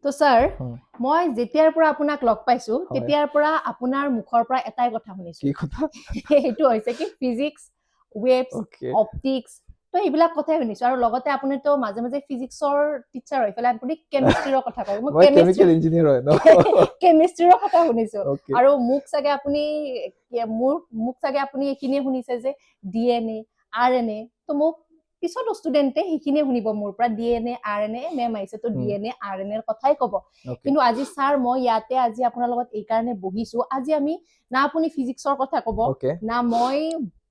তো স্যাৰ মই যেতিয়াৰ পৰা আপোনাক লগ পাইছো তেতিয়াৰ পৰা আপোনাৰ মুখৰ পৰা এটাই কথা শুনিছো কি কথা এইটো হৈছে কি ফিজিক্স ওয়েভছ অপটিক্স তো এইবিলাক কথাই শুনিছো আৰু লগতে আপুনি তো মাজে মাজে ফিজিক্সৰ টিচাৰ হৈ পেলাই আপুনি কেমিষ্ট্ৰিৰ কথা কয় মই কেমিকেল ইঞ্জিনিয়াৰ হয় ন কেমিষ্ট্ৰিৰ কথা শুনিছো আৰু মোক চাগে আপুনি এইখিনি শুনিছে যে ডিএনএ আৰএনএ তো মোক পিছত ষ্টুডেন্টে সেইখিনি শুনিব মোৰ পৰা ডিএনএ আৰএনএ মেম আহিছে তো ডিএনএ আৰএনএ ৰ কথাই কব কিন্তু আজি স্যাৰ মই ইয়াতে আজি আপোনাৰ লগত এই কাৰণে বহিছো আজি আমি না আপুনি ফিজিক্সৰ কথা কব না মই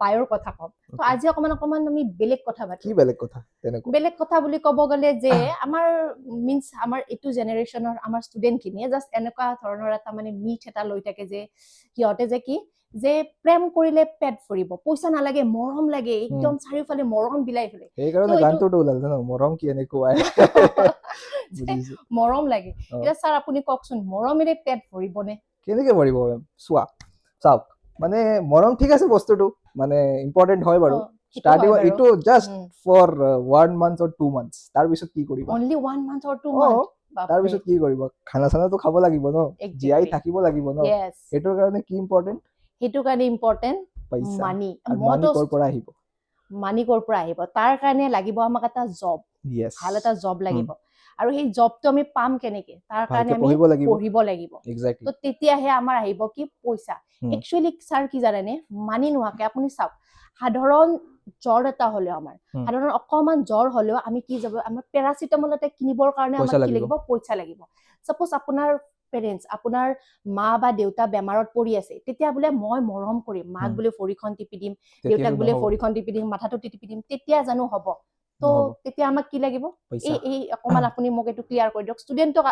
বায়ৰ কথা কম তো আজি অকমান আমি বেলেগ কথা পাতিম কি বেলেগ কথা তেনেকৈ বেলেগ কথা বুলি কব গলে যে আমাৰ মিন্স আমাৰ এটো জেনাৰেশনৰ আমাৰ ষ্টুডেন্ট খিনিয়ে জাস্ট এনেকুৱা ধৰণৰ এটা মানে মিথ এটা লৈ থাকে যে কিহতে যে কি যে প্ৰেম কৰিলে পেট ফুৰিব পইচা নালাগে মৰম লাগে একদম চাৰিওফালে মৰম বিলাই ফেলে এই কাৰণে গানটো ওলাল জানো মৰম কি এনেকুৱা মৰম লাগে এটা স্যাৰ আপুনি কওকচোন মৰমেৰে পেট ভৰিবনে কেনেকৈ ভৰিব চোৱা চাওক মানে মৰম ঠিক আছে বস্তুটো মানে ইম্পৰ্টেন্ট হয় বাৰু starting itu just for 1 month or 2 months তাৰ পিছত কি কৰিব only 1 month or 2 months তাৰ পিছত কি কৰিব খানা চানা তো খাব লাগিব ন জিআই থাকিব লাগিব ন এটোৰ কাৰণে কি ইম্পৰ্টেন্ট হেতু কাৰণে ইম্পৰ্টেন্ট মানি মানি কৰ পৰা আহিব তাৰ কাৰণে লাগিব আমাক এটা জব ভাল এটা জব লাগিব আৰু সেই জবটো আমি পাম কেনেকে তাৰ কাৰণে আমি পঢ়িব লাগিব তো তেতিয়াহে আমাৰ আহিব কি পইচা একচুয়ালি স্যাৰ কি জানেনে মানি নোহাকে আপুনি চাওক সাধাৰণ জ্বৰ এটা হলেও আমাৰ সাধাৰণ অকমান জ্বৰ হলেও আমি কি যাব আমাৰ পেৰাচিটামল এটা কিনিবৰ কাৰণে আমাক কি লাগিব পইচা লাগিব সাপোজ আপোনাৰ পেৰেন্টস আপোনাৰ মা বা দেউতা বেমাৰত পৰি আছে তেতিয়া বোলে মই মৰম কৰিম মাক বোলে ফৰিখন টিপি দিম দেউতাক বোলে ফৰিখন টিপি দিম মাথাটো টিপি দিম তেতিয়া জানো হ'ব তো তেতিয়া আমাক কি লাগিব এই অকমান আপুনি মোক এটো ক্লিয়াৰ কৰি দিয়ক ষ্টুডেন্টক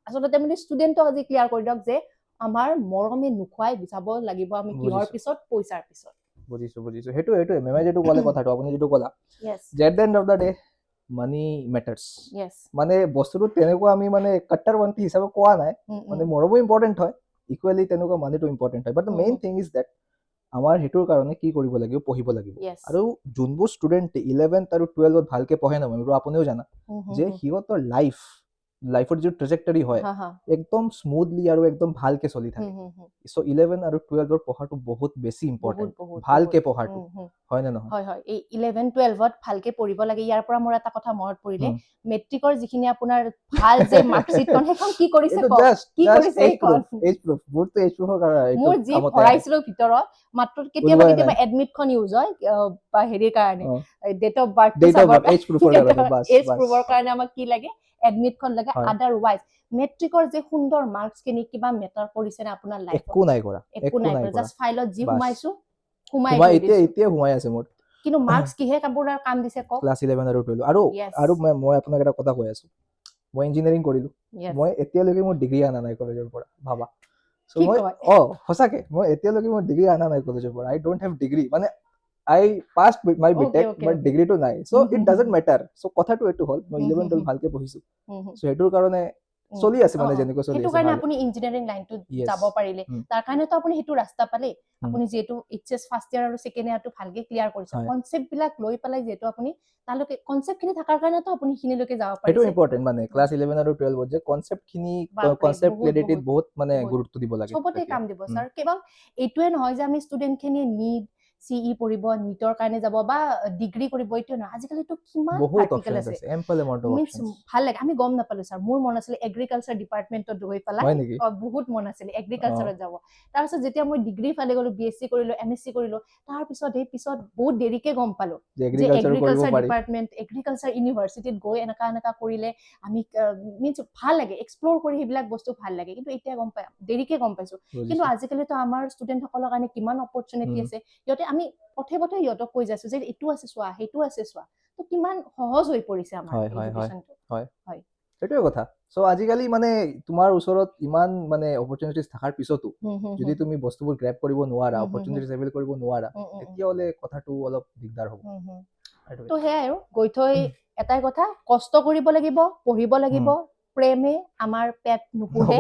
আসলতে মানে ষ্টুডেন্টক আজি ক্লিয়াৰ কৰি দিয়ক যে আমাৰ মৰমে নুখুৱাই বুজাব লাগিব আমি কিহৰ পিছত পইচাৰ পিছত বুজিছো হেতু মেমে যেটো কলে কথাটো আপুনি যেটো কলা at the end of the day money matters মানে বস্তুটো তেনেকুৱা আমি মানে কট্টাৰপন্থী হিচাপে কোৱা নাই মানে মৰমো ইম্পৰ্টেন্ট হয় ইকুৱেলি তেনেকুৱা মানিটো ইম্পৰ্টেন্ট হয় but the main thing is that আমাৰ হেতুৰ কাৰণে কি কৰিব লাগিব পঢ়িব লাগিব আৰু যোনবোৰ ষ্টুডেন্ট 11th আৰু 12th ভালকে পঢ়ে না আৰু আপুনিও জানা যে হিহঁতৰ লাইফৰ যে ট্ৰেজেক্টৰী হয় একদম স্মুথলি আৰু একদম ভালকে চলি থাকে সো 11 আৰু 12 ৰ পঢ়াটো বহুত বেছি ইম্পৰ্টেন্ট ভালকে পঢ়াটো হয় না নহয় হয় এই 11 12ত ভালকে পঢ়িব লাগে ইয়াৰ পৰা মোৰ এটা কথা মনত পৰিলে মেট্ৰিকৰ যিখিনি আপোনাৰ ভাল যে মাৰ্কশিট কোন হেখন কি কৰিছে এজ প্ৰুফ বুৰটো এজ প্ৰুফৰ কাৰণে মোৰ যি ভৰাইছিলো ভিতৰত মাত্ৰ কেতিয়াবা এডমিটখন ইউজ হয় বা হেৰি কাৰণে ডেট অফ বাৰ্থ এজ প্ৰুফৰ কাৰণে বাস এজ প্ৰুফৰ কাৰণে আমাক কি লাগে এডমিটখন লাগে আদাৰৱাইজ মেট্ৰিকৰ যে সুন্দৰ মাৰ্কস কিনি কিবা মেটাৰ কৰিছে না আপোনাৰ লাইফত একো নাই কৰা জাস্ট ফাইলত জি ঘুমাইছো এতিয়া ঘুমাই আছে মোৰ কিন্তু মাৰ্কস কিহে কাপোৰৰ কাম দিছে ক ক্লাছ 11 আৰু 12 আৰু মই আপোনাক এটা কথা কৈ আছো মই ইঞ্জিনিয়াৰিং কৰিলো মই এতিয়ালৈকে মোৰ ডিগ্ৰী আনা নাই কলেজৰ পৰা ভাবা সো মই হসাকে মই এতিয়ালৈকে মোৰ ডিগ্ৰী আনা নাই কলেজৰ পৰা আই ডোন্ট হেভ ডিগ্ৰী মানে I passed with my BTech but degree to নাই so it doesn't matter so কথাটো এটো হল মই 11 12 ভালকে পঢ়িছো so হেতুৰ কাৰণে চলি আছে মানে যেনেকৈ চলি আছে হেতু কাৰণে আপুনি ইঞ্জিনিয়াৰিং লাইনটো যাব পাৰিলে তাৰ কাৰণে তো আপুনি হেতু ৰাস্তা পালে আপুনি যেটো এইচএস ফাৰ্স্ট ইয়াৰ আৰু সেকেন্ড ইয়াৰটো ভালকে ক্লিয়াৰ কৰিছে কনসেপ্ট বিলাক লৈ পেলাই যেটো আপুনি তালকে কনসেপ্ট খিনি থাকাৰ কাৰণে তো আপুনি খিনিলৈকে যাব পাৰিছে হেতু ইম্পৰ্টেন্ট মানে ক্লাছ 11 আৰু 12 যে কনসেপ্ট খিনি কনসেপ্ট ক্লিয়াৰিটিত বহুত মানে গুৰুত্ব দিব লাগে সবতে কাম দিব স্যাৰ কেৱল এটোৱে নহয় যে আমি ষ্টুডেন্ট খিনি নিড সিই পঢ়িব নিটৰ কাৰণে যাব বা ডিগ্ৰী কৰিব এটো না আজিকালি তো কিমান প্ৰ্যাকটিক্যাল আছে এম্পল এমাউন্ট অফ অপচনস ভাল লাগে আমি গম নাপালো স্যাৰ মোৰ মন আছিল এগ্ৰিকালচাৰ ডিপাৰ্টমেন্টত গৈ পেলাই বহুত মন আছিল এগ্ৰিকালচাৰত যাব তাৰ পিছত যেতিয়া মই ডিগ্ৰী ফালে গলো বিএসসি কৰিলো এমএসসি কৰিলো তাৰ পিছত বহুত দেৰিকে গম পালো যে এগ্ৰিকালচাৰ ডিপাৰ্টমেন্ট এগ্ৰিকালচাৰ ইউনিভাৰ্সিটিত গৈ এনেকা কৰিলে আমি মিন্স ভাল লাগে এক্সপ্লোৰ কৰি হিবিলাক বস্তু ভাল লাগে কিন্তু এতিয়া গম পাই দেৰিকে গম পাইছো কিন্তু আজিকালি তো আমাৰ ষ্টুডেন্ট সকলৰ কাৰণে কিমান অপৰচুনিটি আছে ইতে আমি পথে ইয়তক কৈ যাইছো যে এটো আছে চোৱা হেতু আছে চোৱা তো কিমান সহজ হৈ পৰিছে আমাৰ এডুকেশনটো হয় এটোই কথা সো আজিকালি মানে তোমাৰ ওচৰত ইমান মানে অপৰচুনিটিজ থাকাৰ পিছতো যদি তুমি বস্তুবোৰ গ্ৰেব কৰিব নোৱাৰা অপৰচুনিটিজ এভেইল কৰিব নোৱাৰা তেতিয়া হলে কথাটো অলপ দিগদাৰ হ'ব তো হে আৰু গৈ থৈ এটাই কথা কষ্ট কৰিব লাগিব পঢ়িব লাগিব প্ৰেমে আমাৰ পেট নুপুহে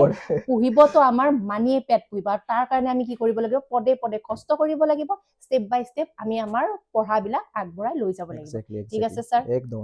পুহিবতো আমাৰ মানিয়ে পেট পুহিব আৰু তাৰ কাৰণে আমি কি কৰিব লাগিব পদে পদে কষ্ট কৰিব লাগিব স্টেপ বাই স্টেপ আমি আমাৰ পঢ়াবিলাক আগবঢ়াই লৈ যাব লাগিব ঠিক আছে স্যাৰ একদম